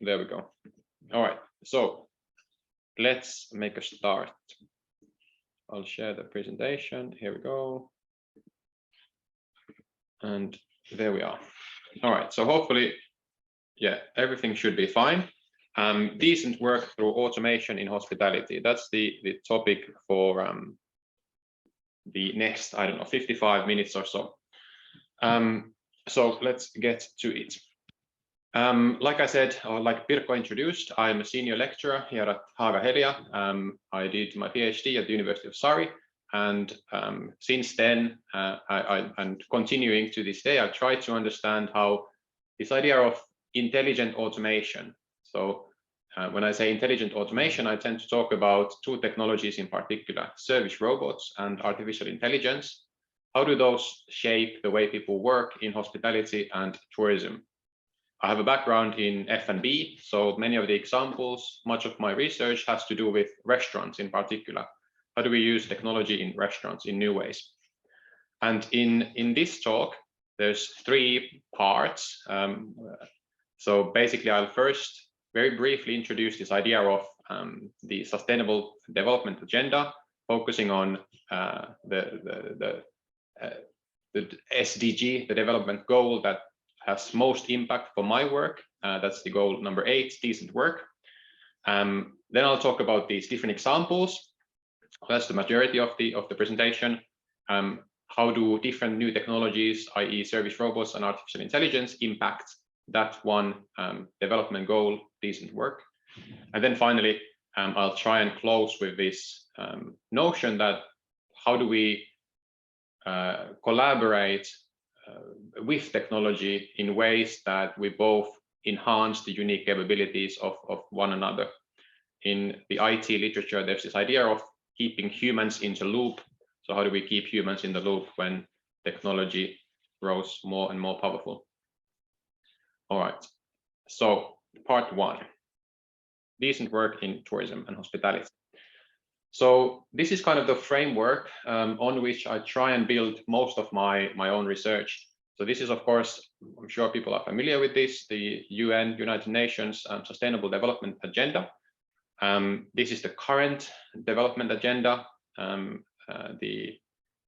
There we go. All right, so let's make a start. I'll share the presentation. Here we go. And there we are. All right, so hopefully, yeah, everything should be fine. Decent work through automation in hospitality. That's the topic for the next, I don't know, 55 minutes or so. So let's get to it. Like I said, or like Pirkko introduced, I'm a senior lecturer here at HAAGA-HELIA. I did my PhD at the University of Surrey, and since then, and continuing to this day, I've tried to understand how this idea of intelligent automation. So when I say intelligent automation, I tend to talk about two technologies in particular, service robots and artificial intelligence. How do those shape the way people work in hospitality and tourism? I have a background in F&B, so many of the examples, much of my research has to do with restaurants in particular. How do we use technology in restaurants in new ways? And in this talk, there's three parts. So basically, I'll first very briefly introduce this idea of the Sustainable Development Agenda, focusing on the SDG, the development goal that has most impact for my work. That's the goal number 8, decent work. Then I'll talk about these different examples. That's the majority of the presentation. How do different new technologies, i.e. service robots and artificial intelligence, impact that one development goal, decent work? And then finally, I'll try and close with this notion that how do we collaborate with technology in ways that we both enhance the unique capabilities of one another. In the IT literature, there's this idea of keeping humans in the loop. So how do we keep humans in the loop when technology grows more and more powerful? All right, so part 1, decent work in tourism and hospitality. So this is kind of the framework on which I try and build most of my own research. So this is, of course, I'm sure people are familiar with this, the UN, United Nations Sustainable Development Agenda. This is the current development agenda, the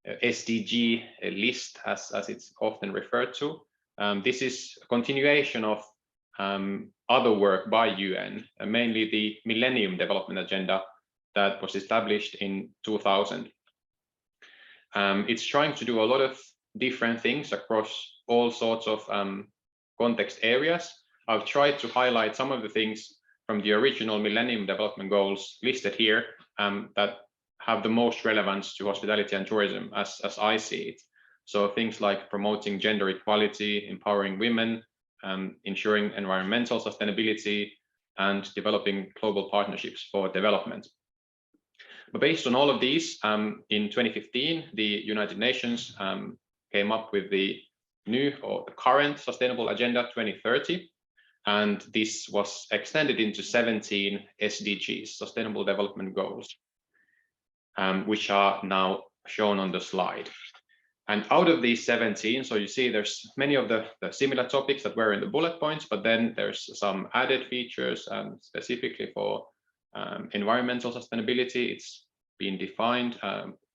SDG list, as it's often referred to. This is a continuation of other work by UN, mainly the Millennium Development Agenda that was established in 2000. It's trying to do a lot of different things across all sorts of context areas. I've tried to highlight some of the things from the original Millennium Development Goals listed here that have the most relevance to hospitality and tourism as I see it. So things like promoting gender equality, empowering women, ensuring environmental sustainability, and developing global partnerships for development. But based on all of these, in 2015, the United Nations came up with the new or the current Sustainable Agenda 2030. And this was extended into 17 SDGs, Sustainable Development Goals, which are now shown on the slide. And out of these 17, so you see there's many of the similar topics that were in the bullet points, but then there's some added features specifically for environmental sustainability. It's been defined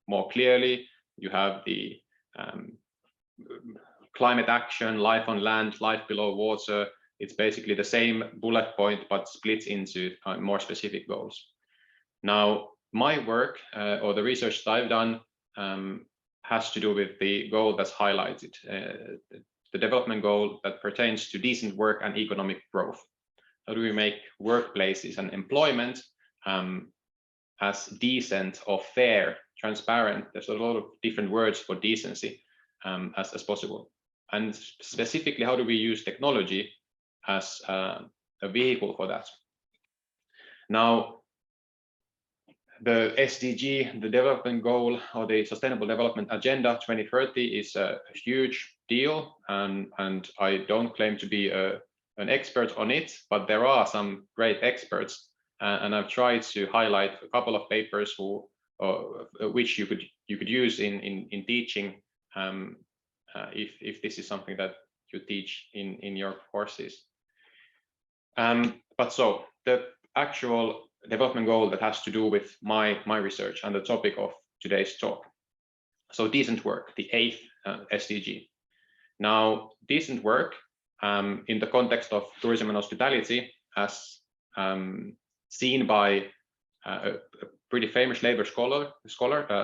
more clearly. You have the climate action, life on land, life below water. It's basically the same bullet point, but split into more specific goals. Now, my work or the research that I've done has to do with the goal that's highlighted, the development goal that pertains to decent work and economic growth. How do we make workplaces and employment as decent or fair, transparent? There's a lot of different words for decency as possible. And specifically, how do we use technology as a vehicle for that? Now, the SDG, the development goal, or the Sustainable Development Agenda 2030 is a huge deal, and I don't claim to be an expert on it, but there are some great experts, and I've tried to highlight a couple of papers which you could use in teaching if this is something that you teach in your courses. But so the actual development goal that has to do with my research and the topic of today's talk. So decent work, the 8th SDG. Now, decent work in the context of tourism and hospitality, as seen by a pretty famous labor scholar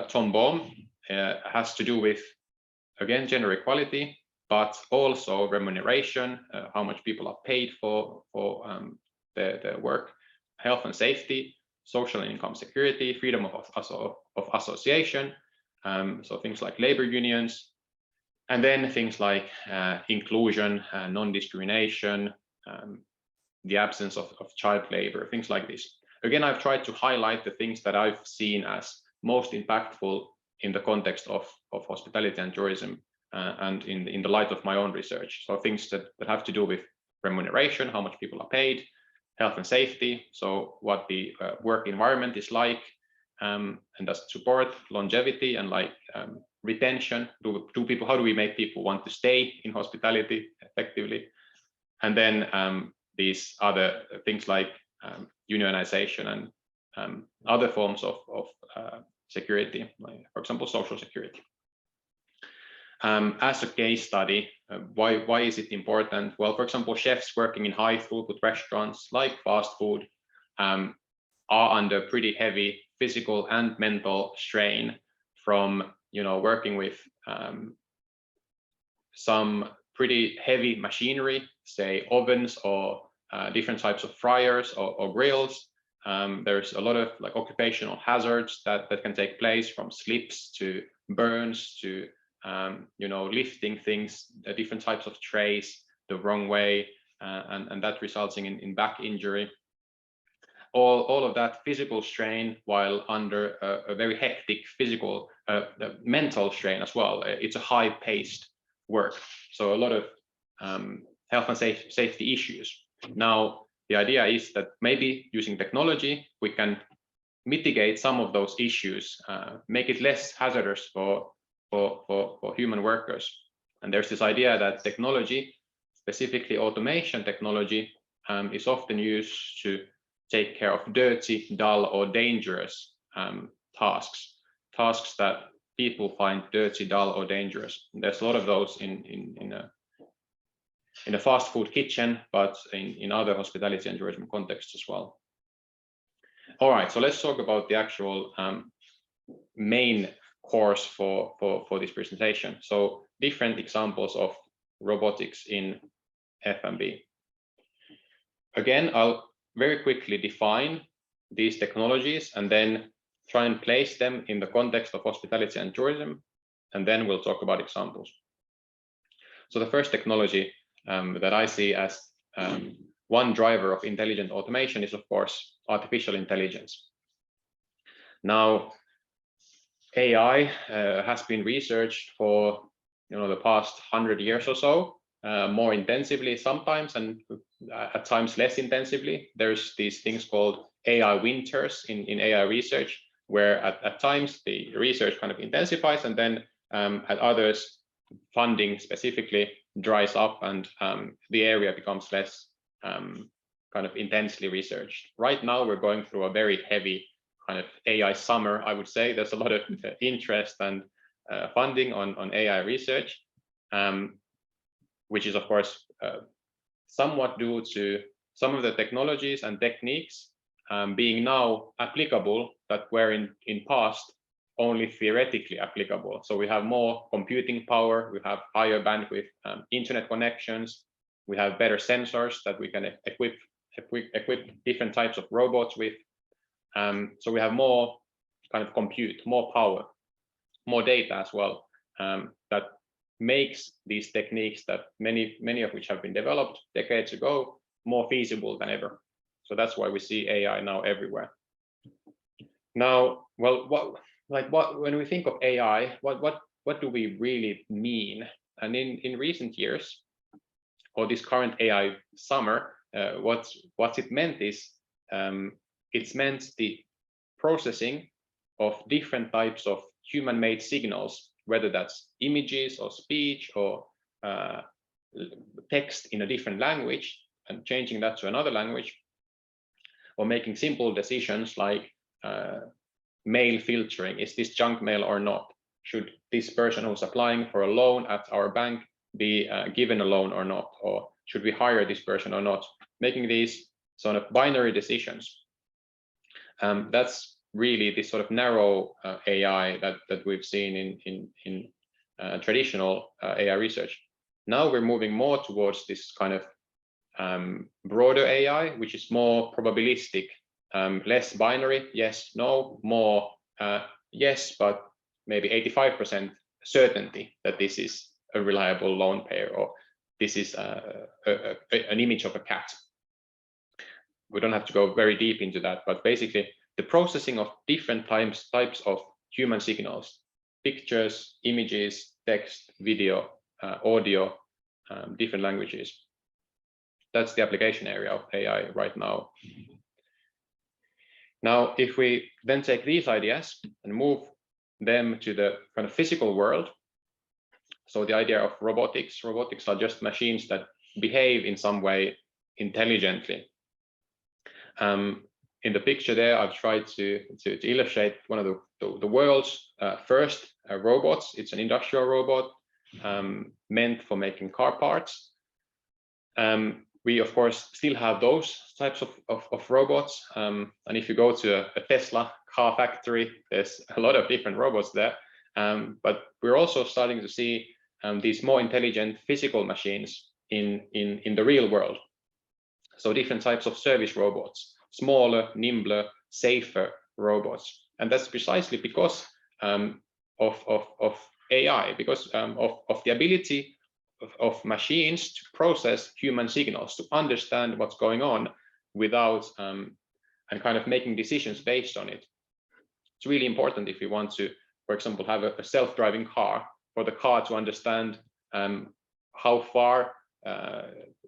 Tom Bohm, has to do with, again, gender equality, but also remuneration, how much people are paid for their work, health and safety, social and income security, freedom of association, so things like labor unions, and then things like inclusion, non-discrimination, the absence of child labor, things like this. Again, I've tried to highlight the things that I've seen as most impactful in the context of hospitality and tourism, and in the light of my own research. So things that have to do with remuneration, how much people are paid, health and safety, so what the work environment is like, and does it support longevity and like retention? How do we make people want to stay in hospitality effectively? And then these other things like unionization and other forms of security, like, for example, social security. As a case study, why is it important? Well, for example, chefs working in high throughput restaurants like fast food are under pretty heavy physical and mental strain from working with some pretty heavy machinery, say ovens or different types of fryers or grills. There's a lot of like occupational hazards that can take place, from slips to burns to lifting things, different types of trays the wrong way, and that resulting in back injury. All of that physical strain while under a very hectic physical, mental strain as well. It's a high-paced work, so a lot of health and safety issues. Now, the idea is that maybe using technology, we can mitigate some of those issues, make it less hazardous for human workers. And there's this idea that technology, specifically automation technology, is often used to take care of dirty, dull, or dangerous tasks that people find dirty, dull, or dangerous. There's a lot of those in a fast food kitchen, but in other hospitality and tourism contexts as well. All right, so let's talk about the actual main course for this presentation. So different examples of robotics in F&B. Again, I'll very quickly define these technologies and then try and place them in the context of hospitality and tourism, and then we'll talk about examples. So the first technology that I see as one driver of intelligent automation is, of course, artificial intelligence. Now, AI has been researched for the past 100 years or so, more intensively sometimes, and at times less intensively. There's these things called AI winters in AI research, where at times the research kind of intensifies, and then at others, funding specifically dries up, and the area becomes less kind of intensely researched. Right now, we're going through a very heavy kind of AI summer, I would say. There's a lot of interest and funding on AI research, which is, of course, somewhat due to some of the technologies and techniques being now applicable that were in past only theoretically applicable. So we have more computing power, we have higher bandwidth internet connections, we have better sensors that we can equip different types of robots with. So we have more kind of compute, more power, more data as well, that makes these techniques that many of which have been developed decades ago more feasible than ever. So that's why we see AI now everywhere. Now, well, when we think of AI, what do we really mean? And in recent years, or this current AI summer, what it meant is it's meant the processing of different types of human-made signals, whether that's images or speech or text in a different language, and changing that to another language, or making simple decisions like mail filtering. Is this junk mail or not? Should this person who's applying for a loan at our bank be given a loan or not? Or should we hire this person or not? Making these sort of binary decisions. That's really this sort of narrow AI that we've seen in traditional AI research. Now we're moving more towards this kind of broader AI, which is more probabilistic, less binary, yes, no, more yes, but maybe 85% certainty that this is a reliable loan payer, or this is an image of a cat. We don't have to go very deep into that, but basically the processing of different types of human signals, pictures, images, text, video, audio, different languages. That's the application area of AI right now. Now, if we then take these ideas and move them to the kind of physical world, so the idea of robotics are just machines that behave in some way intelligently. In the picture there, I've tried to illustrate one of the world's first robots. It's an industrial robot meant for making car parts. We, of course, still have those types of robots. And if you go to a Tesla car factory, there's a lot of different robots there. But we're also starting to see these more intelligent physical machines in the real world. So different types of service robots, smaller, nimbler, safer robots. And that's precisely because of AI, because of the ability of machines to process human signals, to understand what's going on without and kind of making decisions based on it. It's really important if you want to, for example, have a self-driving car, for the car to understand how far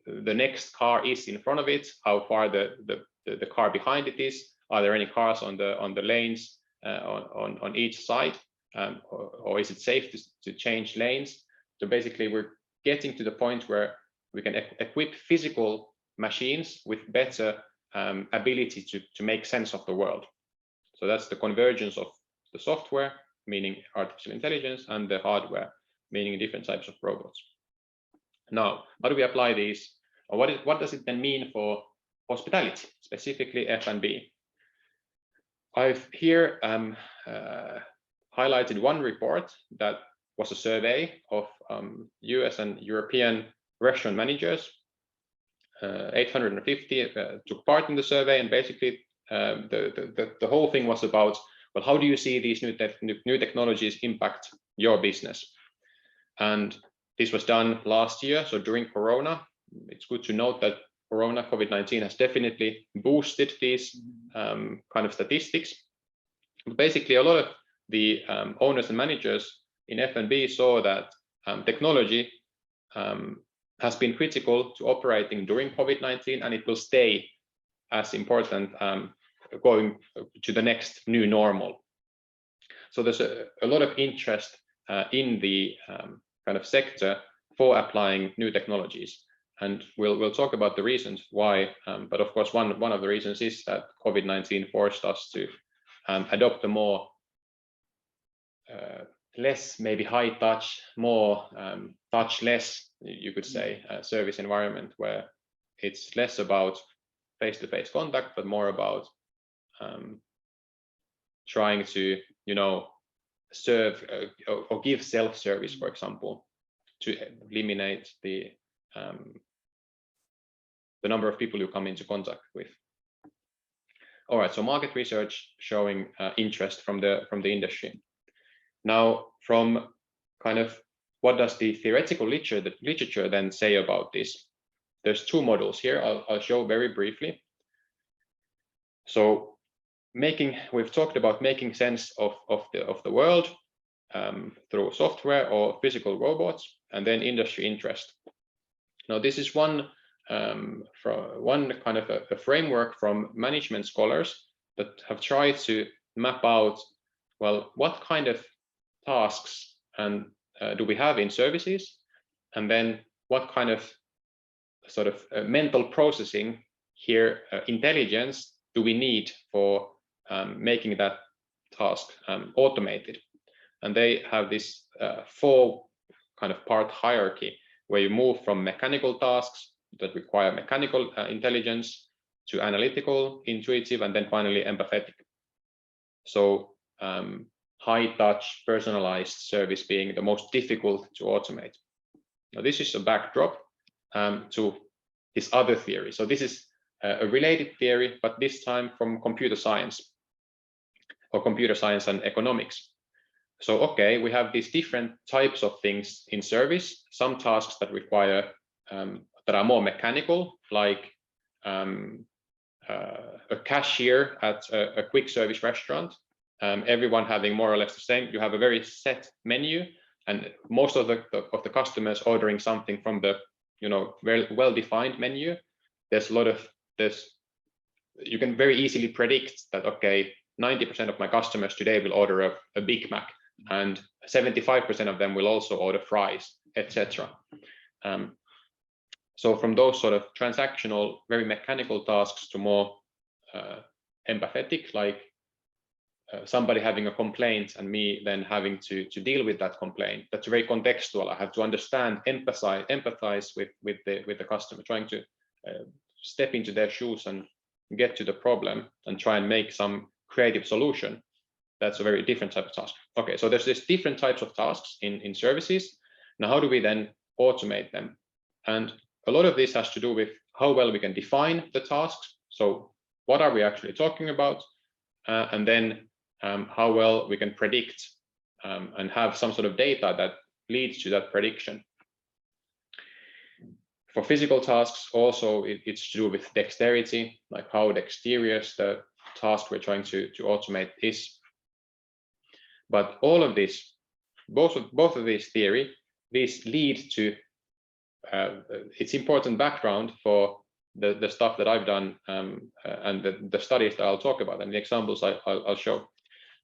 the next car is in front of it, how far the car behind it is, are there any cars on the lanes on each side, or is it safe to change lanes? So basically we're getting to the point where we can equip physical machines with better ability to make sense of the world. So that's the convergence of the software, meaning artificial intelligence, and the hardware, meaning different types of robots. Now, how do we apply these? Or what does it then mean for hospitality, specifically F&B? I've here highlighted one report that was a survey of US and European restaurant managers. 850 took part in the survey, and basically the whole thing was about, well, how do you see these new technologies impact your business? And this was done last year, so during Corona. It's good to note that COVID-19 has definitely boosted these kind of statistics. But basically, a lot of the owners and managers in F&B saw that technology has been critical to operating during COVID-19, and it will stay as important going to the next new normal. So there's a lot of interest in the kind of sector for applying new technologies, and we'll talk about the reasons why. But of course, one of the reasons is that COVID-19 forced us to adopt a more less maybe high touch, more touchless, you could say, service environment, where it's less about face-to-face contact, but more about trying to, serve or give self-service, for example, to eliminate the number of people you come into contact with. All right, so market research showing interest from the industry. Now, from kind of what does the theoretical literature then say about this? There's two models here. I'll show very briefly. So we've talked about making sense of the world through software or physical robots, and then industry interest. Now, this is one kind of a framework from management scholars that have tried to map out, well, what kind of tasks and do we have in services, and then what kind of sort of mental processing here, intelligence do we need for making that task automated? And they have this 4 kind of part hierarchy, where you move from mechanical tasks that require mechanical intelligence to analytical, intuitive, and then finally empathetic. So high touch, personalized service being the most difficult to automate. Now, this is a backdrop to this other theory. So this is a related theory, but this time from computer science, or computer science and economics. So, okay, we have these different types of things in service, some tasks that require, that are more mechanical, like a cashier at a quick service restaurant, everyone having more or less the same. You have a very set menu, and most of the customers ordering something from the very well-defined menu. There's a lot of you can very easily predict that, okay, 90% of my customers today will order a Big Mac, and 75% of them will also order fries, etc. So from those sort of transactional, very mechanical tasks to more empathetic, like somebody having a complaint and me then having to deal with that complaint. That's very contextual. I have to understand, empathize with the customer, trying to step into their shoes and get to the problem and try and make some creative solution. That's a very different type of task. Okay, so there's this different types of tasks in services. Now, how do we then automate them? And a lot of this has to do with how well we can define the tasks. So what are we actually talking about? And then how well we can predict and have some sort of data that leads to that prediction. For physical tasks, also, it's to do with dexterity, like how dexterous the task we're trying to automate is. But all of this, both of these theory, these lead to it's important background for the stuff that I've done and the studies that I'll talk about and the examples I'll show.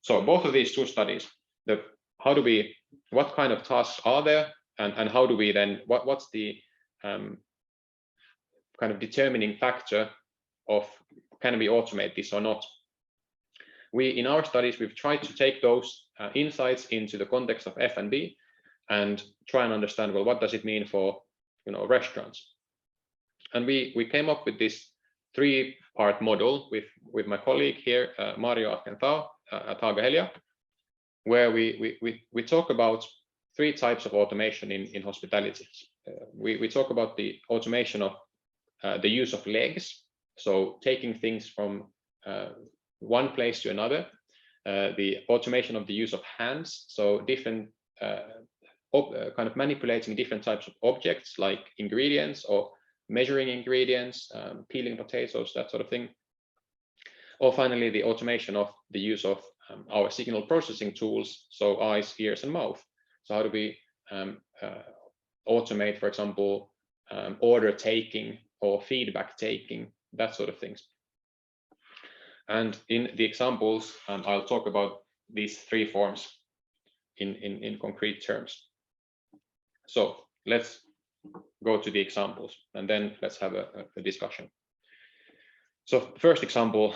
So both of these 2 studies, what kind of tasks are there, and how do we then, what's the kind of determining factor of can we automate this or not? In our studies, we've tried to take those insights into the context of F&B and try and understand, well, what does it mean for restaurants? And we came up with this 3-part model with my colleague here, Mario Argentao at HAAGA-HELIA, where we talk about 3 types of automation in hospitality. We talk about the automation of the use of legs, so taking things from one place to another, the automation of the use of hands, so different kind of manipulating different types of objects like ingredients or measuring ingredients, peeling potatoes, that sort of thing. Or finally, the automation of the use of our signal processing tools, so eyes, ears, and mouth. So how do we automate, for example, order taking or feedback taking, that sort of things. And in the examples, I'll talk about these 3 forms in concrete terms. So let's go to the examples, and then let's have a discussion. So first example,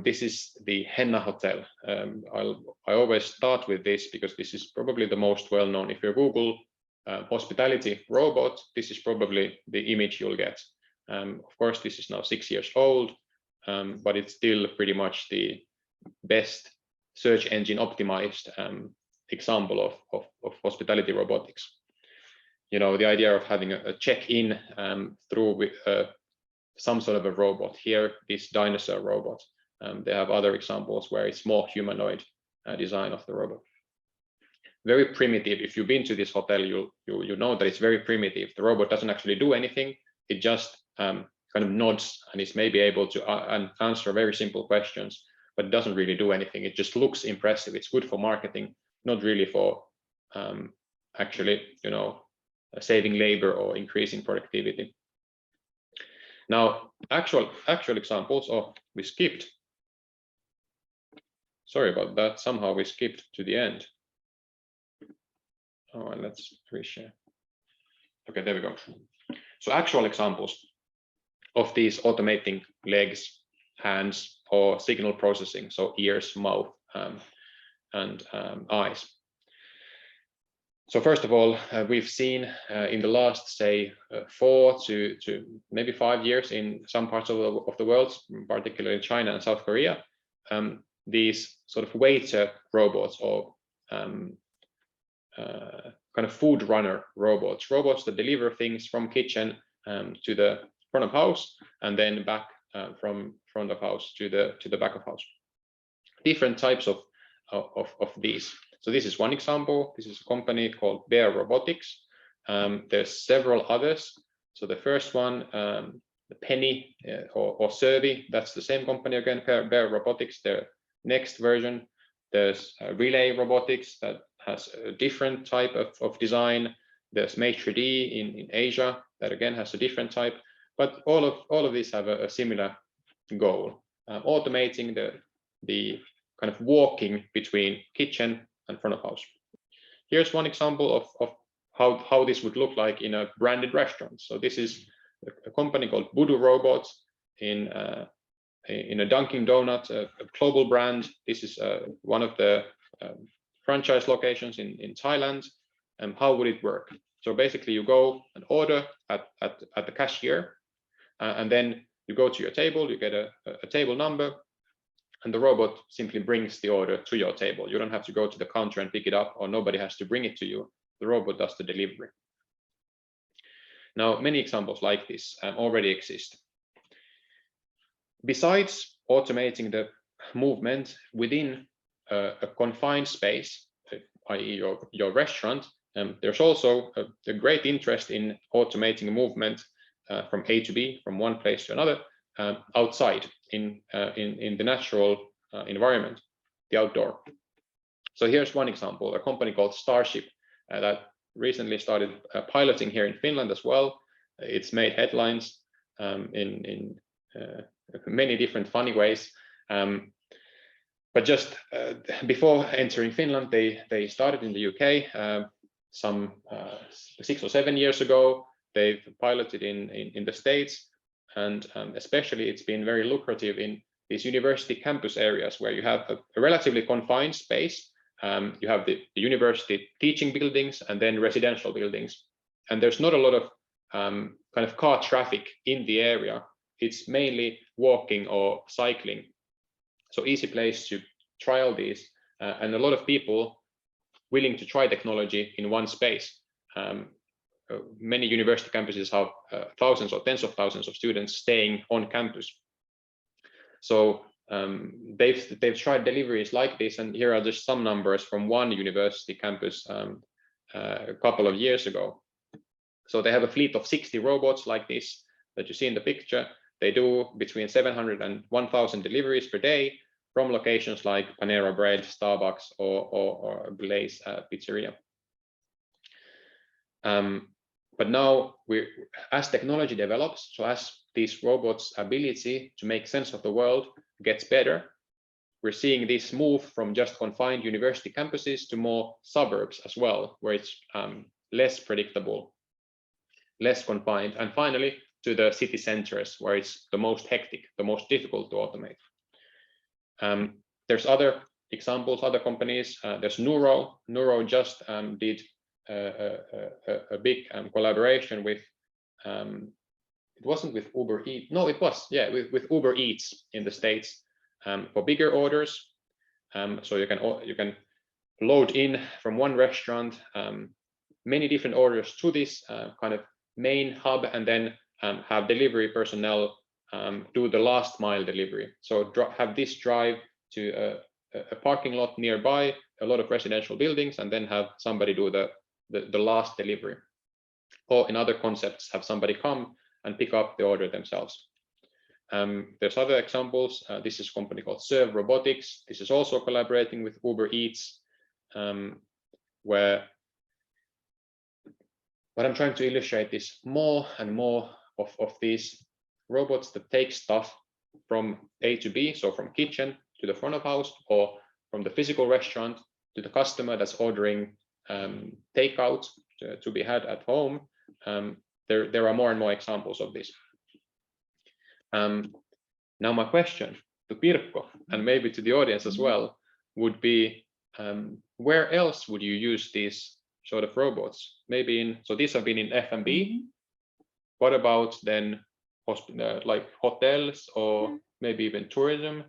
this is the Henna Hotel. I always start with this because this is probably the most well-known. If you Google hospitality robot, this is probably the image you'll get. Of course, this is now 6 years old, but it's still pretty much the best search engine optimized example of hospitality robotics. The idea of having a check-in through some sort of a robot. Here, this dinosaur robot. They have other examples where it's more humanoid design of the robot. Very primitive. If you've been to this hotel, you know that it's very primitive. The robot doesn't actually do anything. It just kind of nods and is maybe able to answer very simple questions, but it doesn't really do anything. It just looks impressive. It's good for marketing, not really for actually, saving labor or increasing productivity. Now, actual examples. Oh, we skipped. Sorry about that. Somehow we skipped to the end. Oh, and let's reshare. Okay, there we go. So actual examples of these automating legs hands, or signal processing, so ears, mouth, and eyes. So first of all, we've seen in the last, say, 4 to maybe 5 years in some parts of the world, particularly China and South Korea, these sort of waiter robots, or kind of food runner robots that deliver things from kitchen to the front of house, and then back from front of house to the back of house. Different types of these. So this is one example. This is a company called Bear Robotics. There's several others. So the first one, the Penny or Servi, that's the same company again, Bear Robotics. Their next version, there's Relay Robotics that has a different type of design. There's Mate3D in Asia that again has a different type. But all of these have a similar goal, automating the kind of walking between kitchen and front of house. Here's one example of how this would look like in a branded restaurant. So this is a company called Voodoo Robots in a Dunkin' Donut, a global brand. This is one of the franchise locations in Thailand. And how would it work? So basically, you go and order at the cashier, and then you go to your table. You get a table number, and the robot simply brings the order to your table. You don't have to go to the counter and pick it up, or nobody has to bring it to you. The robot does the delivery. Now, many examples like this already exist. Besides automating the movement within a confined space, i.e. your restaurant, there's also a great interest in automating movement from A to B, from one place to another, outside in the natural environment, the outdoor. So here's one example, a company called Starship that recently started piloting here in Finland as well. It's made headlines in many different funny ways. But just before entering Finland, they started in the UK some 6 or 7 years ago. They've piloted in the States, and especially it's been very lucrative in these university campus areas where you have a relatively confined space. You have the university teaching buildings and then residential buildings, and there's not a lot of kind of car traffic in the area. It's mainly walking or cycling. So easy place to trial these, and a lot of people willing to try technology in one space. Many university campuses have thousands or tens of thousands of students staying on campus. So they've tried deliveries like this, and here are just some numbers from one university campus a couple of years ago. So they have a fleet of 60 robots like this that you see in the picture. They do between 700 and 1,000 deliveries per day from locations like Panera Bread, Starbucks, or Blaze Pizzeria. But now, as technology develops, so as these robots' ability to make sense of the world gets better, we're seeing this move from just confined university campuses to more suburbs as well, where it's less predictable, less confined, and finally to the city centers, where it's the most hectic, the most difficult to automate. There's other examples, other companies. There's Nuro. Nuro just did a big collaboration with, it wasn't with Uber Eats, no, it was, yeah, with Uber Eats in the States for bigger orders. So you can load in from one restaurant many different orders to this kind of main hub, and then have delivery personnel do the last mile delivery. So have this drive to a parking lot nearby, a lot of residential buildings, and then have somebody do the last delivery. Or in other concepts, have somebody come and pick up the order themselves. There's other examples. This is a company called Serve Robotics. This is also collaborating with Uber Eats, where what I'm trying to illustrate is more and more of these robots that take stuff from A to B, so from kitchen to the front of house, or from the physical restaurant to the customer that's ordering takeout to be had at home. There are more and more examples of this. Now my question to Pirkko, and maybe to the audience as well, would be where else would you use these sort of robots? Maybe so these have been in F&B. What about then like hotels or maybe even tourism?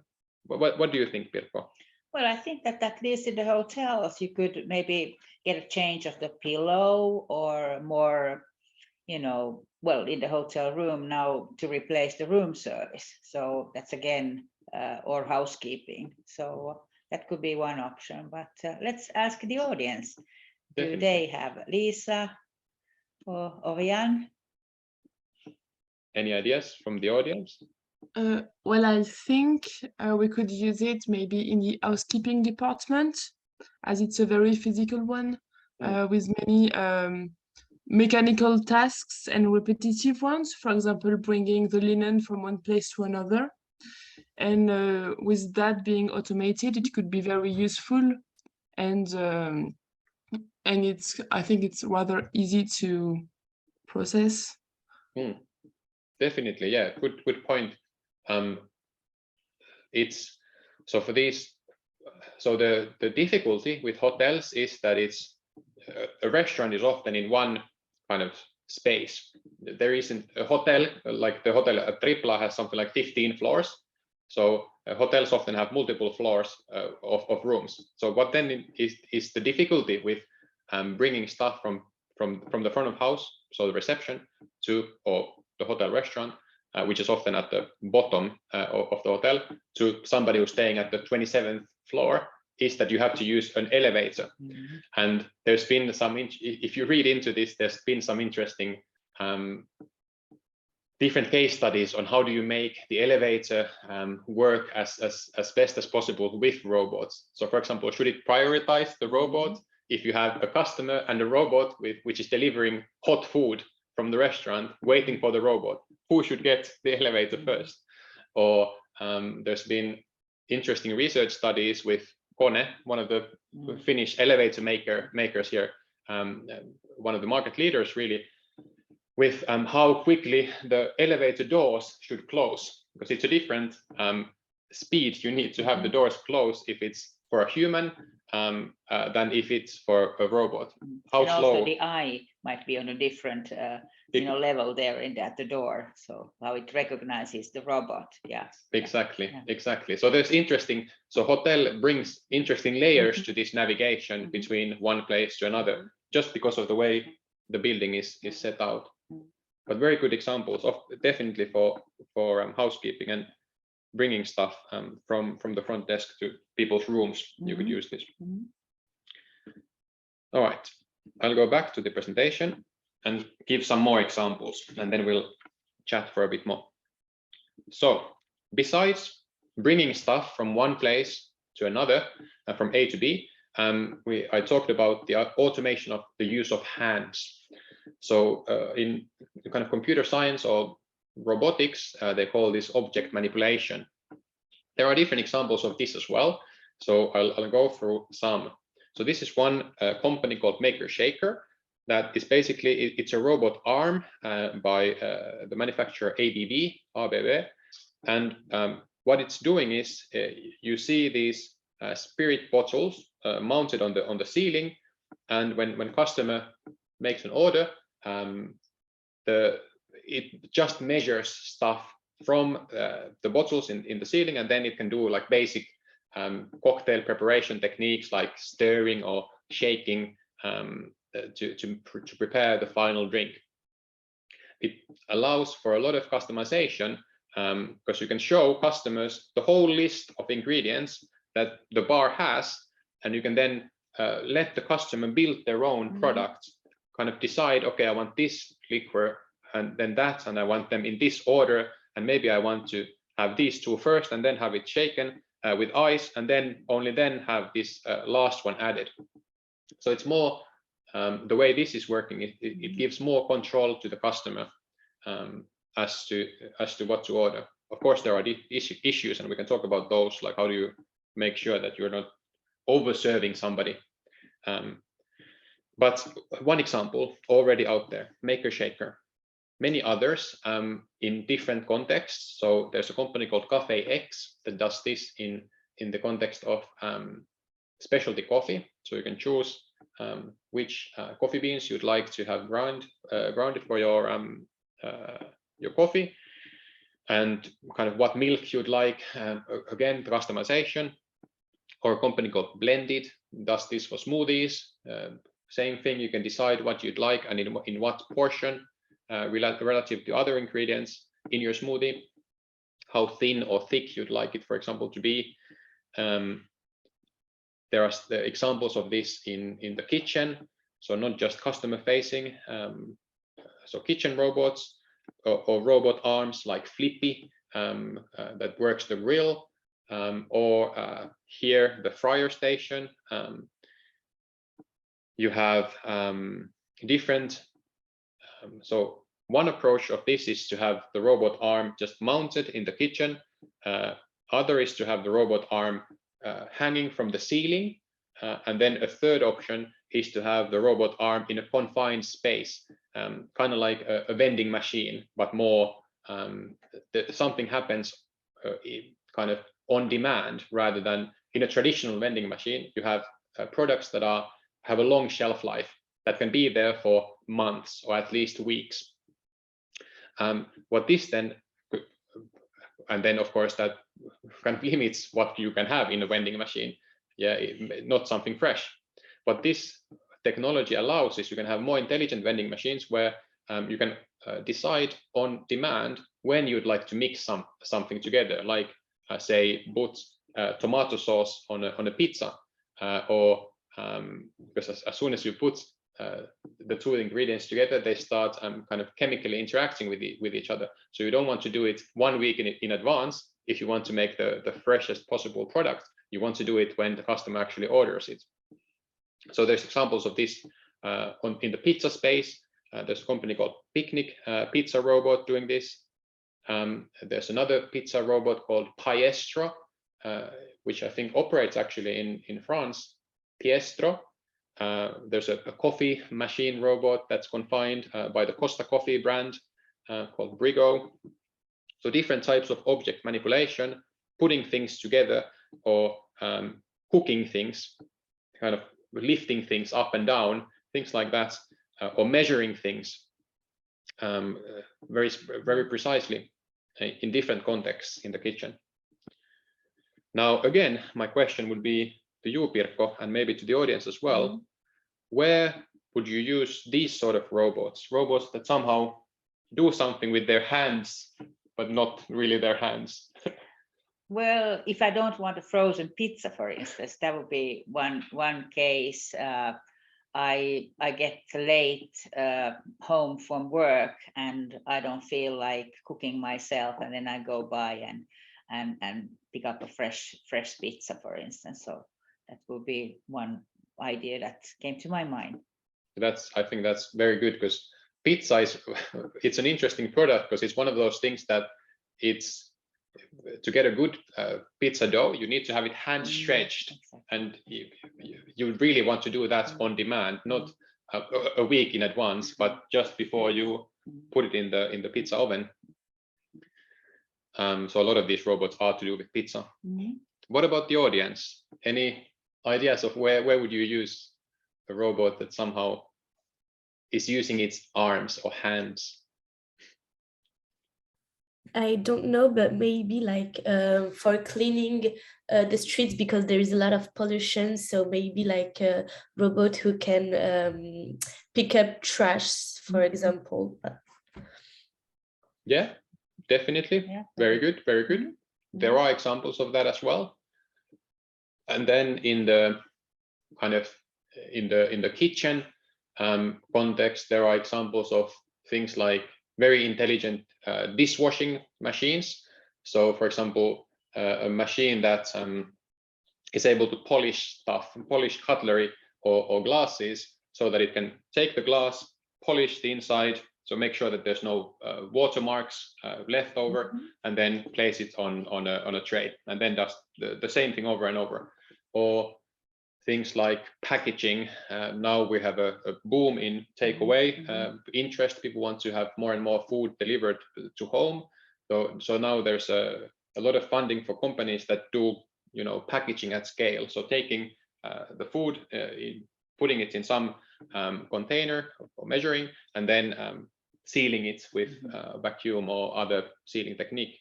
What do you think, Pirkko? Well, I think that at least in the hotels, you could maybe get a change of the pillow or more, well, in the hotel room now to replace the room service. So that's again, or housekeeping. So that could be one option, but let's ask the audience. Definitely. Do they have Lisa or Jan? Any ideas from the audience? Well, I think we could use it maybe in the housekeeping department, as it's a very physical one, with many mechanical tasks and repetitive ones. For example, bringing the linen from one place to another. And with that being automated, it could be very useful, and I think it's rather easy to process. Definitely, yeah, good point. It's so for these. So the difficulty with hotels is that it's a restaurant is often in one kind of space. There isn't a hotel like the hotel at Tripla has something like 15 floors. So hotels often have multiple floors of rooms. So what then is the difficulty with bringing stuff from the front of house, so the reception, to or the hotel restaurant, which is often at the bottom of the hotel, to somebody who's staying at the 27th floor, is that you have to use an elevator. And there's been some, if you read into this, there's been some interesting different case studies on how do you make the elevator work as best as possible with robots. So for example, should it prioritize the robot if you have a customer and a robot which is delivering hot food from the restaurant waiting for the robot? Who should get the elevator first? Or there's been interesting research studies with Kone, one of the Finnish elevator makers here, one of the market leaders really, with how quickly the elevator doors should close, because it's a different speed you need to have the doors close if it's for a human than if it's for a robot. How and slow? Also the eye might be on a different level there at the door, so how it recognizes the robot. Exactly. So there's interesting, so hotel brings interesting layers to this navigation between one place to another, just because of the way the building is set out. But very good examples of definitely for housekeeping and bringing stuff from the front desk to people's rooms. You could use this. All right, I'll go back to the presentation and give some more examples, and then we'll chat for a bit more. So besides bringing stuff from one place to another, from A to B, I talked about the automation of the use of hands. So in kind of computer science or robotics, they call this object manipulation. There are different examples of this as well. So I'll go through some. So this is one company called Maker Shaker. That is basically, it's a robot arm by the manufacturer ABB. And what it's doing is you see these spirit bottles mounted on the ceiling. And when customer makes an order, it just measures stuff from the bottles in the ceiling, and then it can do like basic cocktail preparation techniques like stirring or shaking to prepare the final drink. It allows for a lot of customization because you can show customers the whole list of ingredients that the bar has, and you can then let the customer build their own product, kind of decide, okay, I want this liquor and then that, and I want them in this order, and maybe I want to have these two first and then have it shaken with ice, and then only then have this last one added. So it's more the way this is working, it gives more control to the customer as to what to order. Of course, there are issues, and we can talk about those, like how do you make sure that you're not over serving somebody. But one example already out there, Maker Shaker. many others in different contexts. So there's a company called Cafe X that does this in the context of specialty coffee. So you can choose which coffee beans you'd like to have grounded for your coffee, and kind of what milk you'd like. Again, customization. Or a company called Blended does this for smoothies. Same thing, you can decide what you'd like and in what portion relative to other ingredients in your smoothie, how thin or thick you'd like it, for example, to be. There are examples of this in the kitchen, so not just customer facing, so kitchen robots or robot arms like Flippy that works the grill, or here the fryer station. You have different, so one approach of this is to have the robot arm just mounted in the kitchen. Other is to have the robot arm hanging from the ceiling. And then a third option is to have the robot arm in a confined space, kind of like a vending machine, but more something happens kind of on demand rather than in a traditional vending machine. You have products that have a long shelf life that can be there for months or at least weeks. What this then, and then of course that kind of limits what you can have in a vending machine. Yeah, not something fresh. What this technology allows is you can have more intelligent vending machines where you can decide on demand when you'd like to mix something together, like say put tomato sauce on a pizza, or because as soon as you put the two ingredients together, they start kind of chemically interacting with each other. So you don't want to do it 1 week in advance if you want to make the freshest possible product. You want to do it when the customer actually orders it. So there's examples of this in the pizza space. There's a company called Picnic Pizza Robot doing this. There's another pizza robot called Piestro, which I think operates actually in France. Piestro. There's a coffee machine robot that's confined by the Costa Coffee brand called Brigo. So different types of object manipulation, putting things together, or cooking things, kind of lifting things up and down, things like that, or measuring things very precisely in different contexts in the kitchen. Now, again, my question would be to you, Pirkko, and maybe to the audience as well. Where would you use these sort of robots that somehow do something with their hands, but not really their hands? Well, if I don't want a frozen pizza, for instance, that would be one case. I get late home from work and I don't feel like cooking myself, and then I go by and pick up a fresh pizza, for instance. So that would be one idea that came to my mind. I think that's very good, because pizza it's an interesting product, because it's one of those things that it's to get a good pizza dough, you need to have it hand stretched, exactly. And you really want to do that on demand, not a week in advance, but just before you put it in the pizza oven. So a lot of these robots are to do with pizza. What about the audience? Any ideas of where would you use a robot that somehow is using its arms or hands? I don't know, but maybe like for cleaning the streets, because there is a lot of pollution. So maybe like a robot who can pick up trash, for example. Yeah, definitely. Yeah. Very good, very good. There are examples of that as well. And then in the kind of in the kitchen context, there are examples of things like very intelligent dishwashing machines. So, for example, a machine that is able to polish stuff, polish cutlery or glasses, so that it can take the glass, polish the inside, so make sure that there's no watermarks left over, and then place it on a tray, and then does the same thing over and over. Or things like packaging. Now we have a boom in takeaway interest. People want to have more and more food delivered to home. So now there's a lot of funding for companies that do, you know, packaging at scale. So taking the food, putting it in some container or measuring, and then sealing it with vacuum or other sealing technique.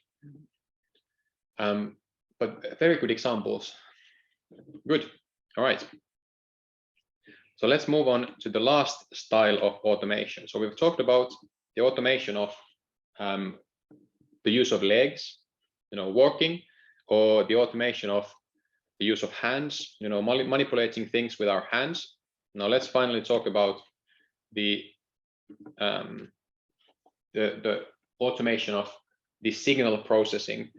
But very good examples. Good. All right. So let's move on to the last style of automation. So we've talked about the automation of the use of legs, you know, walking, or the automation of the use of hands, you know, manipulating things with our hands. Now let's finally talk about the automation of the signal processing.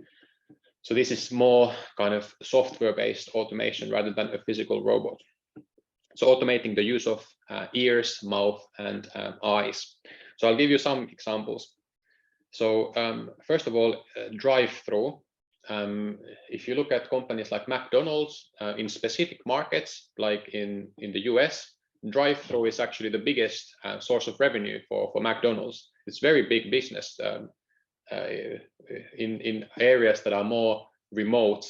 So this is more kind of software-based automation rather than a physical robot. So automating the use of ears, mouth, and eyes. So I'll give you some examples. So first of all, drive-through. If you look at companies like McDonald's in specific markets, like in the US, drive-through is actually the biggest source of revenue for McDonald's. It's very big business. In areas that are more remote,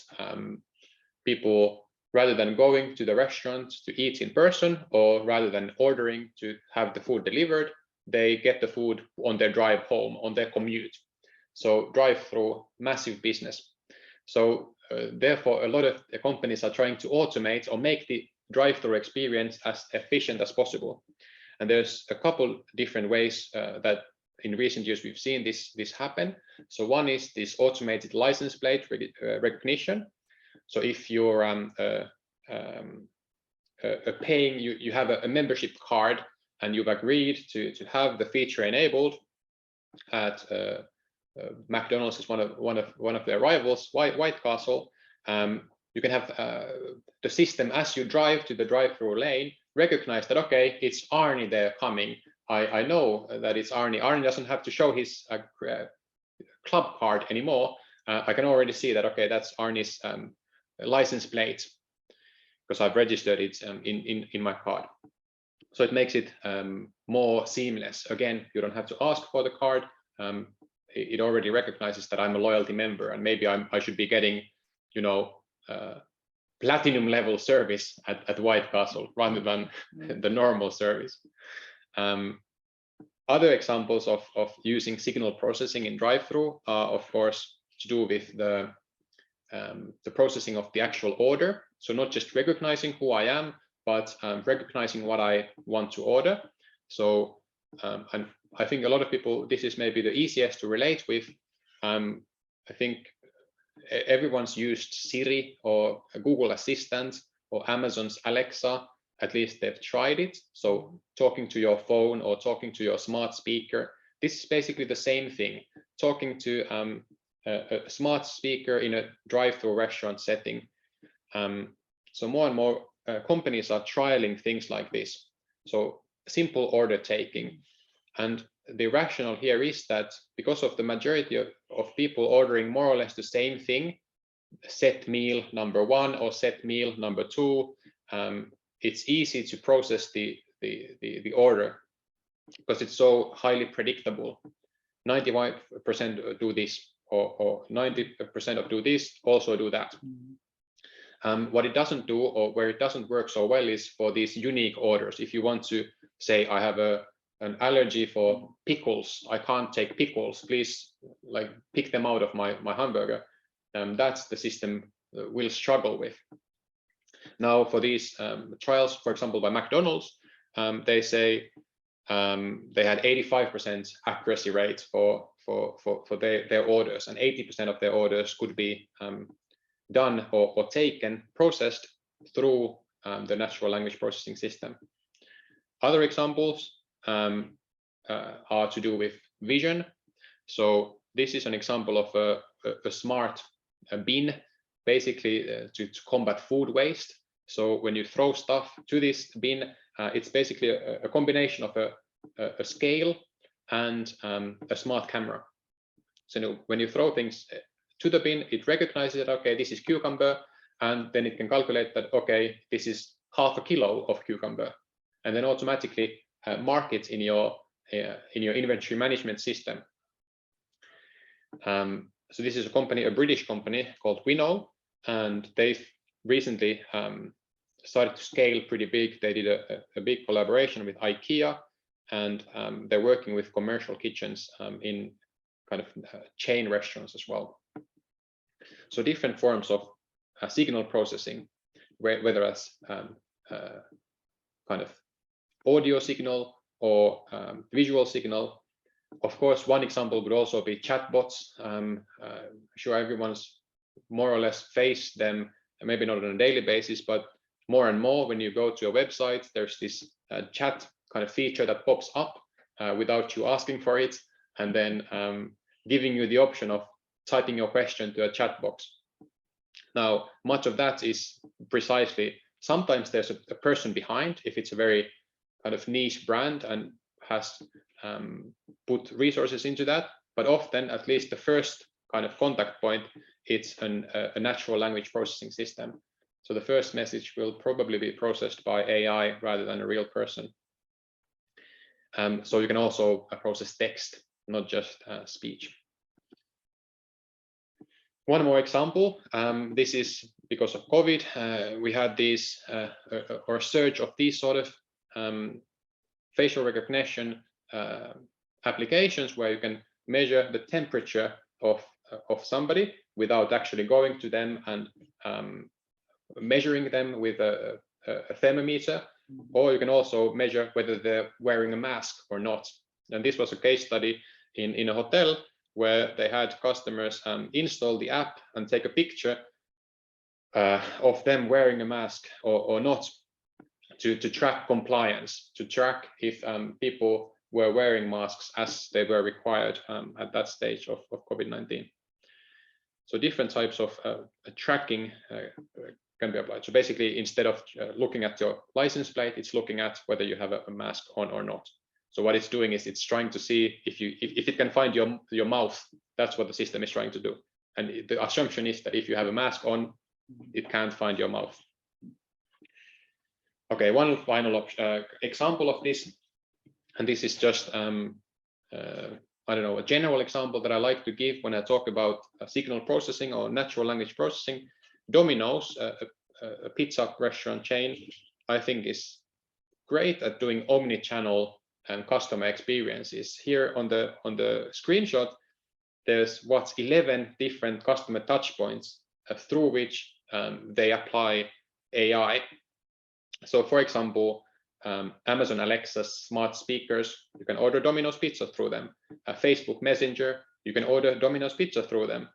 people, rather than going to the restaurant to eat in person, or rather than ordering to have the food delivered, they get the food on their drive home, on their commute. So drive-through, massive business. So therefore, a lot of companies are trying to automate or make the drive-through experience as efficient as possible. And there's a couple different ways that in recent years we've seen this happen. So one is this automated license plate recognition. So if you're paying, you have a membership card and you've agreed to have the feature enabled at McDonald's is one of their rivals, White Castle. You can have the system, as you drive to the drive-through lane, recognize that, okay, it's Aarni there coming. I know that it's Aarni. Aarni doesn't have to show his club card anymore. I can already see that, okay, that's Aarni's license plate because I've registered it in my card. So it makes it more seamless. Again, you don't have to ask for the card. It already recognizes that I'm a loyalty member, and maybe I should be getting, you know, platinum level service at White Castle rather than the normal service. Other examples of using signal processing in drive-through are, of course, to do with the processing of the actual order. So not just recognizing who I am, but recognizing what I want to order. So and I think a lot of people, this is maybe the easiest to relate with. I think everyone's used Siri or Google Assistant or Amazon's Alexa. At least they've tried it. So talking to your phone or talking to your smart speaker, this is basically the same thing. Talking to a smart speaker in a drive-through restaurant setting. So more and more companies are trialing things like this. So simple order taking. And the rationale here is that because of the majority of people ordering more or less the same thing, set meal number 1 or set meal number 2, it's easy to process the order because it's so highly predictable. 95% do this, or 90% of do this, also do that. What it doesn't do, or where it doesn't work so well, is for these unique orders. If you want to say, I have an allergy for pickles, I can't take pickles, please like pick them out of my hamburger, that's the system will struggle with. Now for these trials, for example, by McDonald's, they say they had 85% accuracy rate for their orders, and 80% of their orders could be done or taken, processed through the natural language processing system. Other examples are to do with vision. So this is an example of a smart bin, basically to combat food waste. So when you throw stuff to this bin, it's basically a combination of a scale and a smart camera. So when you throw things to the bin, it recognizes that, okay, this is cucumber, and then it can calculate that, okay, this is half a kilo of cucumber, and then automatically mark it in your inventory management system. So this is a company, a British company called Winnow, and they've recently started to scale pretty big. They did a big collaboration with IKEA, and they're working with commercial kitchens in kind of chain restaurants as well. So different forms of signal processing, whether as kind of audio signal or visual signal. Of course, one example would also be chatbots. I'm sure everyone's more or less faced them, maybe not on a daily basis, but more and more when you go to a website, there's this chat kind of feature that pops up without you asking for it, and then giving you the option of typing your question to a chat box. Now, much of that is precisely, sometimes there's a person behind, if it's a very kind of niche brand and has put resources into that, but often, at least the first kind of contact point, it's a natural language processing system. So the first message will probably be processed by AI rather than a real person. So you can also process text, not just speech. One more example. This is because of COVID. We had these or a surge of these sort of facial recognition applications where you can measure the temperature of somebody without actually going to them and measuring them with a thermometer, or you can also measure whether they're wearing a mask or not. And this was a case study in a hotel where they had customers install the app and take a picture of them wearing a mask or not, to track compliance, to track if people were wearing masks as they were required at that stage of COVID-19. So different types of tracking can be applied. So basically, instead of looking at your license plate, it's looking at whether you have a mask on or not. So what it's doing is it's trying to see if it can find your mouth. That's what the system is trying to do. And the assumption is that if you have a mask on, it can't find your mouth. Okay, one final example of this, and this is just I don't know, a general example that I like to give when I talk about signal processing or natural language processing. Domino's, a pizza restaurant chain, I think is great at doing omni-channel and customer experiences. Here on the screenshot, there's 11 different customer touch points through which they apply AI. So for example, Amazon Alexa's smart speakers, you can order Domino's pizza through them. Facebook Messenger, you can order Domino's pizza through them.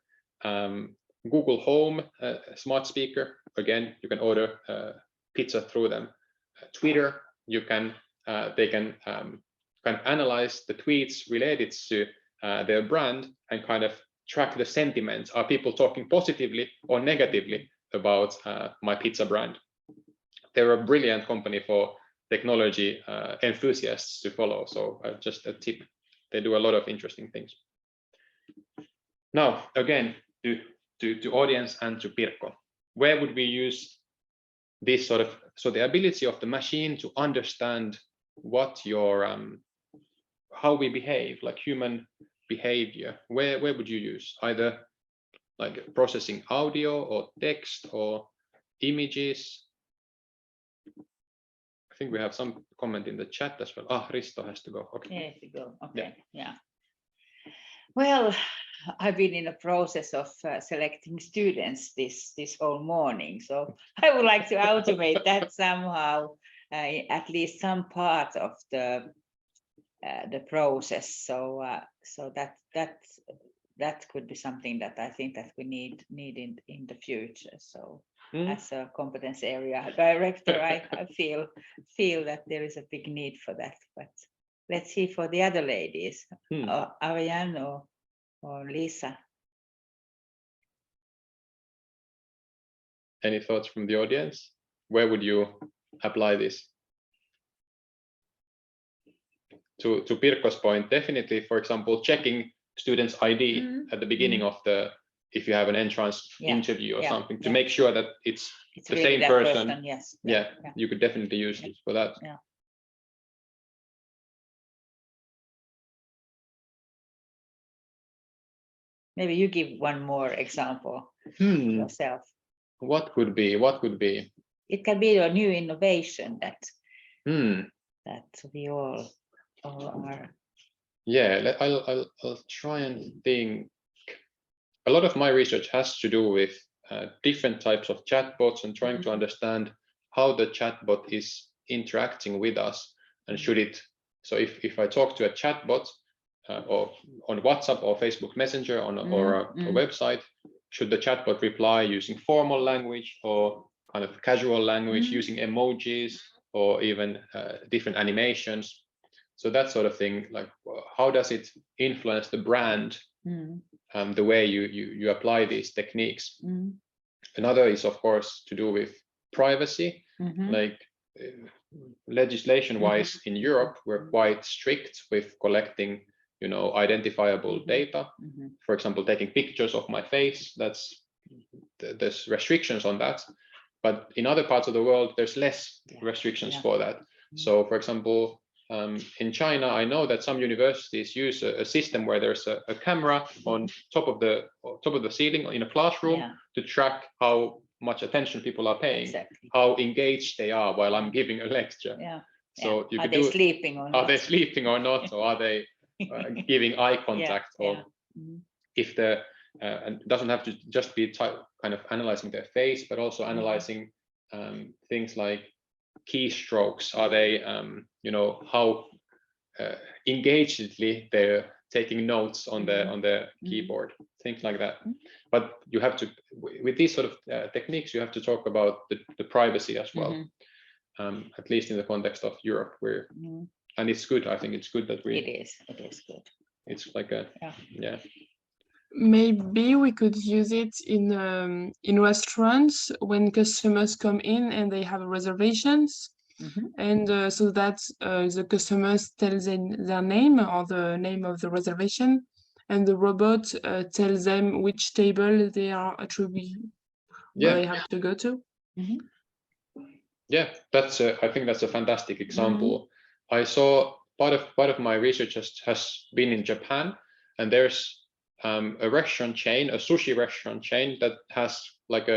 Google Home smart speaker, again, you can order pizza through them. Twitter, you can they can kind of analyze the tweets related to their brand and kind of track the sentiment. Are people talking positively or negatively about my pizza brand? They're a brilliant company for technology enthusiasts to follow. So just a tip, they do a lot of interesting things. Now, again, to audience and to Pirkko, where would we use this sort of, so the ability of the machine to understand what your, how we behave, like human behavior, where would you use? Either like processing audio or text or images? I think we have some comment in the chat as well. Risto has to go. Okay. Yeah, has to go. Okay. Yeah. Well, I've been in a process of selecting students this whole morning, so I would like to automate that somehow, at least some part of the process. So so that could be something that I think that we need in the future. So. As a competence area director, I feel that there is a big need for that. But let's see for the other ladies, Ariane or Lisa. Any thoughts from the audience? Where would you apply this? To Pirkko's point, definitely, for example, checking students' ID at the beginning of the if you have an entrance Yeah, interview or yeah, something, to yeah. make sure that it's the really same that person. yes. Yeah, you could definitely use it for that. Yeah. Maybe you give one more example yourself. What could be? What could be? It can be a new innovation that we all are. Yeah, I'll try and think. A lot of my research has to do with different types of chatbots and trying to understand how the chatbot is interacting with us, and should it. So if I talk to a chatbot or on WhatsApp or Facebook Messenger or a website, should the chatbot reply using formal language or kind of casual language, using emojis or even different animations? So that sort of thing, like how does it influence the brand, the way you apply these techniques? Another is, of course, to do with privacy. Like legislation wise in Europe, we're quite strict with collecting, identifiable data. For example, taking pictures of my face, there's restrictions on that. But in other parts of the world, there's less restrictions for that. So for example, in China, I know that some universities use a system where there's a camera on top of the ceiling in a classroom to track how much attention people are paying, how engaged they are while I'm giving a lecture. So you could sleeping or not? Are they sleeping or not, or are they giving eye contact, or if the and it doesn't have to just be kind of analyzing their face, but also analyzing things like keystrokes. Are they how engagedly they're taking notes on the keyboard, things like that. But you have to, with these sort of techniques, you have to talk about the privacy as well, at least in the context of Europe, where and it's good. I think it's good that we. It is good. It's like a Maybe we could use it in restaurants when customers come in and they have reservations, and so that the customers tell their name or the name of the reservation, and the robot tells them which table they are they have to go to. Yeah, I think that's a fantastic example. I saw part of my research has been in Japan, and there's a restaurant chain, a sushi restaurant chain that has like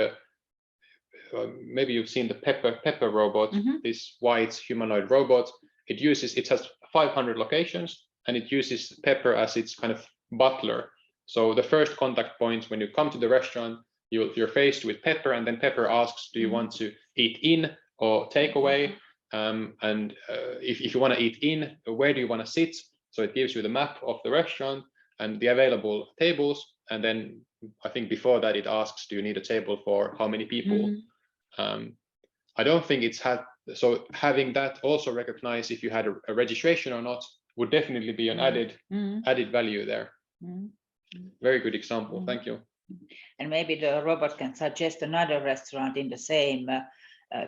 maybe you've seen the pepper robot, this white humanoid robot. It has 500 locations, and it uses Pepper as its kind of butler. So the first contact point when you come to the restaurant, you're faced with Pepper, and then Pepper asks, do you want to eat in or take away? And if you want to eat in, where do you want to sit? So it gives you the map of the restaurant and the available tables. And then I think before that, it asks, do you need a table for how many people? I don't think it's had, so having that also recognize if you had a registration or not would definitely be an added value there. Very good example. Thank you. And maybe the robot can suggest another restaurant in the same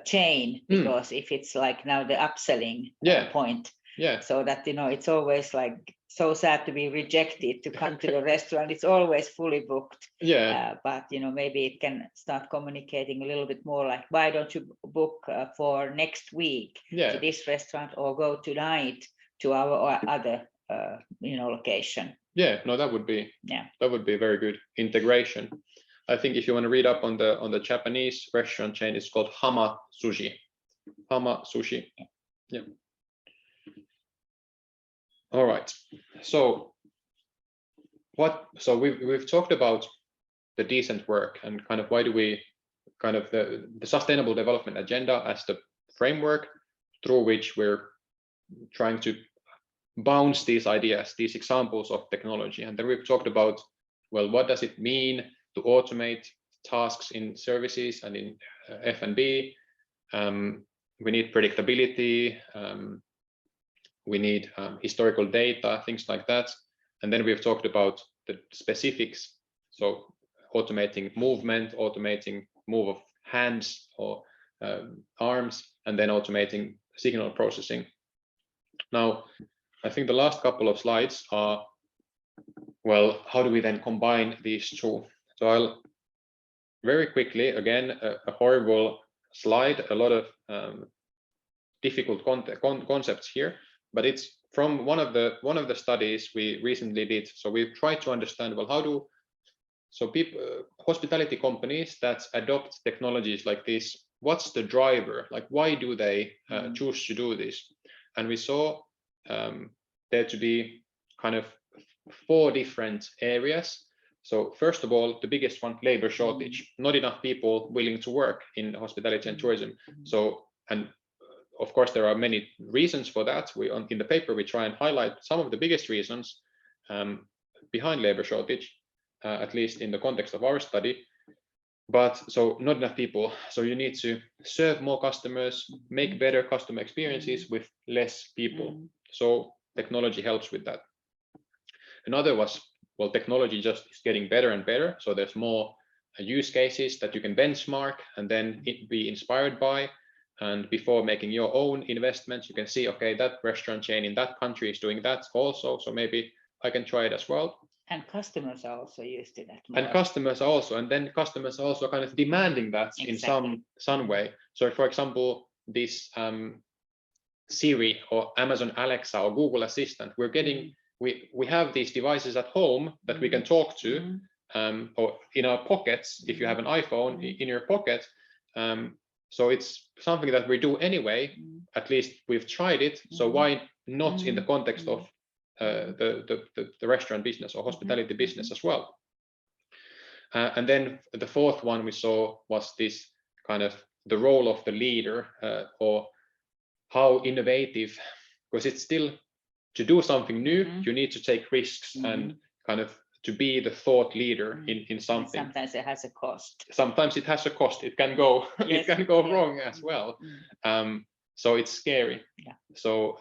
chain, because if it's like now the upselling point, so that it's always like so sad to be rejected to come to the restaurant. It's always fully booked. But maybe it can start communicating a little bit more, like, why don't you book for next week to this restaurant, or go tonight to our other location. No, that would be very good integration. I think if you want to read up on the Japanese restaurant chain, it's called Hama Sushi. Hama Sushi. Yeah. All right. So we've talked about the decent work and kind of why do we kind of the sustainable development agenda as the framework through which we're trying to bounce these ideas, these examples of technology. And then we've talked about, well, what does it mean to automate tasks in services and in F&B? We need predictability. We need historical data, things like that. And then we've talked about the specifics. So automating movement, automating move of hands or arms, and then automating signal processing. Now, I think the last couple of slides are, well, how do we then combine these two? So I'll very quickly, again, a horrible slide, a lot of difficult concepts here, but it's from one of the studies we recently did. So we tried to understand, well, people, hospitality companies that adopt technologies like this, what's the driver? Like, why do they choose to do this? And we saw there to be kind of 4 different areas. So first of all, the biggest one, labor shortage, not enough people willing to work in hospitality and tourism. So, and of course, there are many reasons for that. In the paper, we try and highlight some of the biggest reasons behind labor shortage, at least in the context of our study. But so not enough people. So you need to serve more customers, make better customer experiences with less people. So technology helps with that. Another was, well, technology just is getting better and better. So there's more use cases that you can benchmark and then be inspired by. And before making your own investments, you can see, okay, that restaurant chain in that country is doing that also. So maybe I can try it as well. And customers are also used to that more. And customers are also, and then customers are also kind of demanding that in some way. So for example, this Siri or Amazon Alexa or Google Assistant, we're getting, we have these devices at home that we can talk to, or in our pockets, if you have an iPhone in your pocket. So it's something that we do anyway, at least we've tried it. So why not in the context of the restaurant business or hospitality business as well? And then the 4th one we saw was this kind of the role of the leader, or how innovative, because it's still, to do something new, you need to take risks and kind of to be the thought leader in something. And sometimes it has a cost. Sometimes it has a cost. It can go, it can go wrong as well. So it's scary. So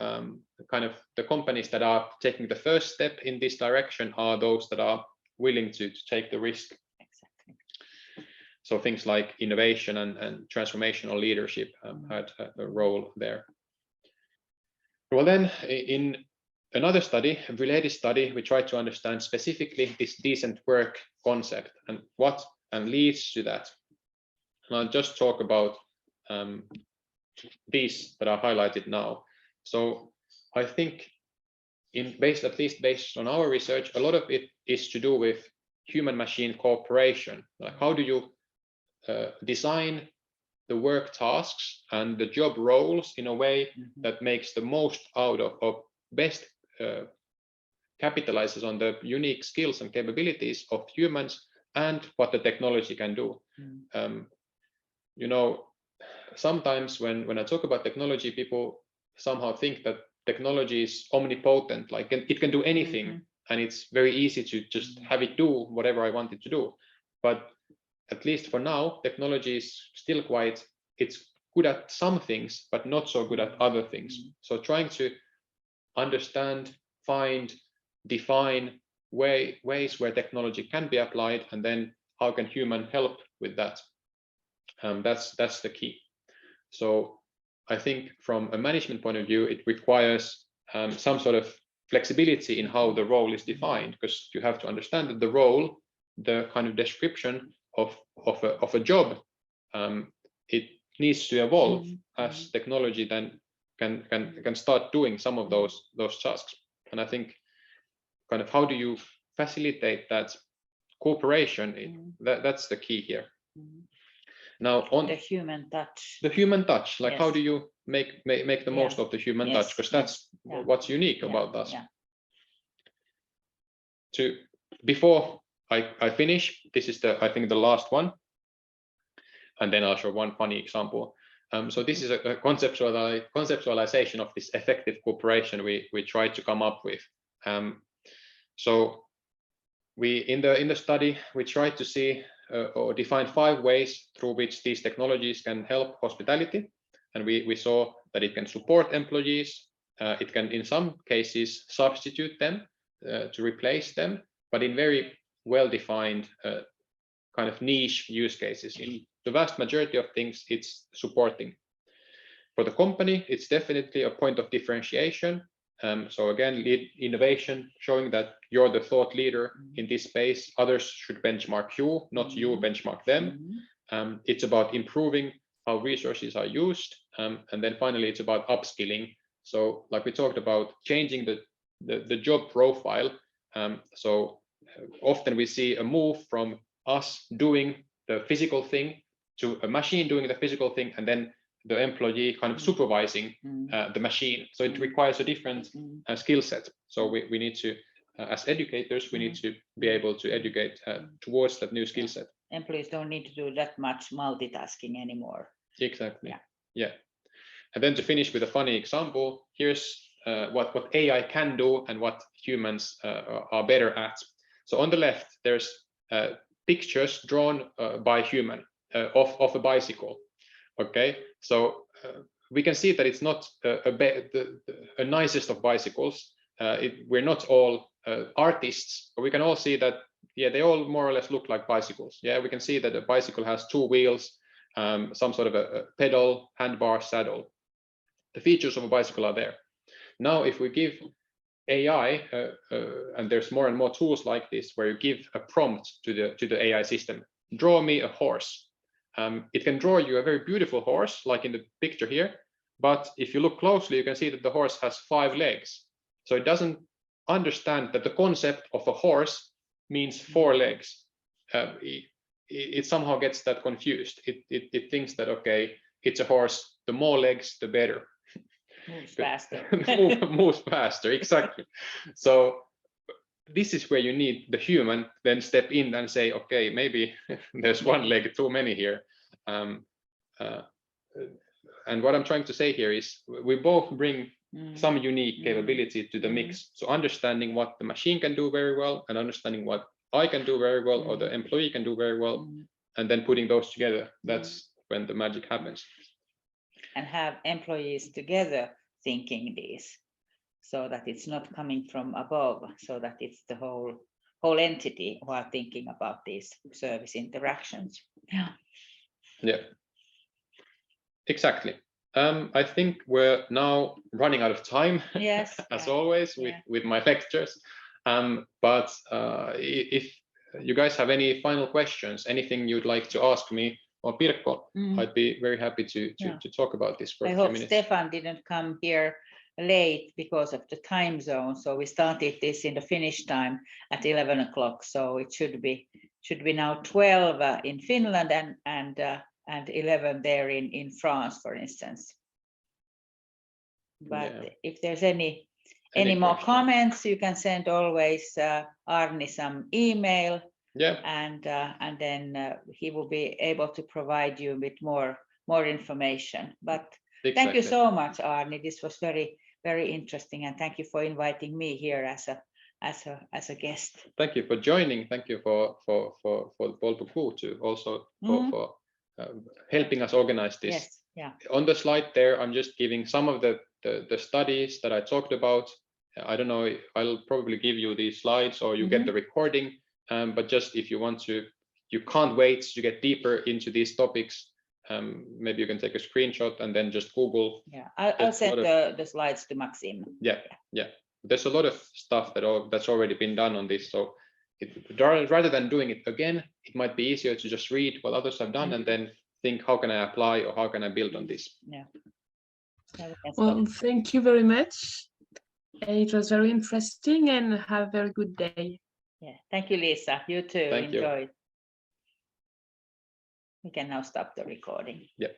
kind of the companies that are taking the first step in this direction are those that are willing to take the risk. Exactly. So things like innovation and transformational leadership had a role there. Well, then in another study, a related study, we tried to understand specifically this decent work concept and what leads to that. And I'll just talk about these that are highlighted now. So I think at least based on our research, a lot of it is to do with human-machine cooperation. Like, how do you design the work tasks and the job roles in a way that makes the most out of, or best capitalizes on the unique skills and capabilities of humans and what the technology can do. You know, sometimes when I talk about technology, people somehow think that technology is omnipotent, like it can do anything, and it's very easy to just have it do whatever I want it to do. But at least for now, technology is still it's good at some things, but not so good at other things. So trying to understand, find, define ways where technology can be applied, and then how can human help with that? That's the key. So I think from a management point of view, it requires some sort of flexibility in how the role is defined, because you have to understand that the role, the kind of description of a job, it needs to evolve as technology then can start doing some of those tasks. And I think kind of how do you facilitate that cooperation? That's the key here. Now on the human touch. The human touch, like how Yes. do you make the most of the human touch? Because that's what's unique about us. Before I finish, this is I think the last one, and then I'll show one funny example. So this is a conceptualization of this effective cooperation we tried to come up with. So we in the study we tried to see or define 5 ways through which these technologies can help hospitality, and we saw that it can support employees, it can in some cases substitute them, to replace them, but in very well-defined kind of niche use cases. In the vast majority of things, it's supporting. For the company, it's definitely a point of differentiation. So again, lead innovation, showing that you're the thought leader in this space. Others should benchmark you, not you benchmark them. It's about improving how resources are used. And then finally, it's about upskilling. So like we talked about, changing the job profile. So often we see a move from us doing the physical thing to a machine doing the physical thing, and then the employee kind of supervising the machine. So it requires a different skill set. So we need to, as educators, we need to be able to educate towards that new skill set. Employees don't need to do that much multitasking anymore. Exactly. Yeah. And then to finish with a funny example, here's what AI can do and what humans are better at. So on the left, there's pictures drawn by human of a bicycle. Okay, so we can see that it's not a nicest of bicycles. We're not all artists, but we can all see that, yeah, they all more or less look like bicycles. Yeah, we can see that a bicycle has 2 wheels, some sort of a pedal, handbar, saddle. The features of a bicycle are there. Now, if we give AI, and there's more and more tools like this, where you give a prompt to the AI system, draw me a horse. It can draw you a very beautiful horse, like in the picture here. But if you look closely, you can see that the horse has 5 legs. So it doesn't understand that the concept of a horse means 4 legs. It somehow gets that confused. It thinks that, okay, it's a horse, the more legs, the better. Moves faster. Moves faster, exactly. So this is where you need the human then step in and say, okay, maybe there's 1 leg too many here. And what I'm trying to say here is we both bring some unique capability to the mix. So understanding what the machine can do very well, and understanding what I can do very well, or the employee can do very well, and then putting those together, that's when the magic happens. And have employees together thinking this, so that it's not coming from above, so that it's the whole entity who are thinking about these service interactions. Yeah, exactly. I think we're now running out of time, Yes, as always with my lectures. But if you guys have any final questions, anything you'd like to ask me or Pirkko, I'd be very happy to talk about this for a few minutes. Stefan didn't come here late because of the time zone, so we started this in the Finnish time at 11 o'clock. So it should be now 12 in Finland and 11 there in France, for instance. But if there's any more comments, you can send always Aarni some email. Yeah. And then he will be able to provide you with more information. But thank you so much, Aarni. This was very, very interesting, and thank you for inviting me here as a guest. Thank you for joining. Thank you for Polpu too, also for helping us organize this. Yes, yeah. On the slide there, I'm just giving some of the studies that I talked about. I don't know, I'll probably give you these slides, or you get the recording. But just if you want to, you can't wait to get deeper into these topics, maybe you can take a screenshot and then just Google. Yeah, I'll send the slides to Maxim. Yeah. There's a lot of stuff that's already been done on this. So rather than doing it again, it might be easier to just read what others have done and then think, how can I apply, or how can I build on this? Yeah. Well, thank you very much. It was very interesting, and have a very good day. Yeah, thank you, Lisa. You too. Thank you. Enjoy. We can now stop the recording. Yeah.